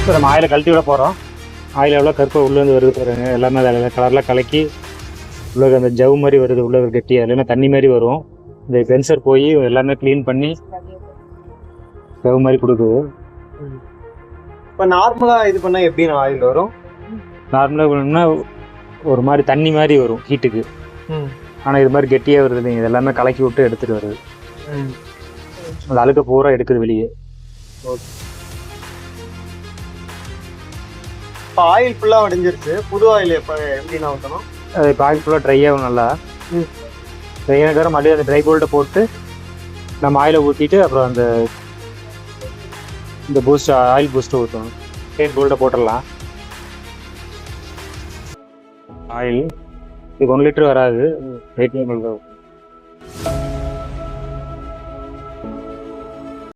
இப்போ நம்ம ஆயிலை கழட்டி விட போகிறோம். ஆயில் எவ்வளோ கருப்பை உள்ளேருந்து வருது பாருங்க, எல்லாமே அதில் கலரில் கலக்கி உள்ள அந்த ஜவ் மாதிரி வருது, உள்ள கட்டி அதுல தண்ணி மாதிரி வரும். இந்த பென்சர் போய் எல்லாமே க்ளீன் பண்ணி ஜவ் மாதிரி கொடுக்குது. இப்போ நார்மலாக இது பண்ணால் எப்படி ஆயில் வரும்? நார்மலாக வேணும்னா ஒரு மாதிரி தண்ணி மாதிரி வரும் ஹீட்டுக்கு. ஆனால் இது மாதிரி கெட்டியாக வருது, இது எல்லாமே கலக்கி விட்டு எடுத்துகிட்டு வருது. அந்த அழுக்க பூரா எடுக்குது வெளியே. இப்போ ஆயில் ஃபுல்லாக உடைஞ்சிருச்சு, புது ஆயில் எப்போ எப்படி நான் ஊற்றணும்? அது இப்போ ஆயில் ஃபுல்லாக ட்ரை ஆகும், நல்லா ட்ரை ஆகிற மறுபடியும் அந்த ட்ரை கோல்டை போட்டு நம்ம ஆயிலை ஊற்றிட்டு அப்புறம் அந்த இந்த பூஸ்ட் ஆயில் பூஸ்ட்டை ஊற்றணும். ஸ்ட்ரெயிட் கோல்டை போட்டுடலாம். ஆயில் இது 1 லிட்டர் வராது, 8 ml.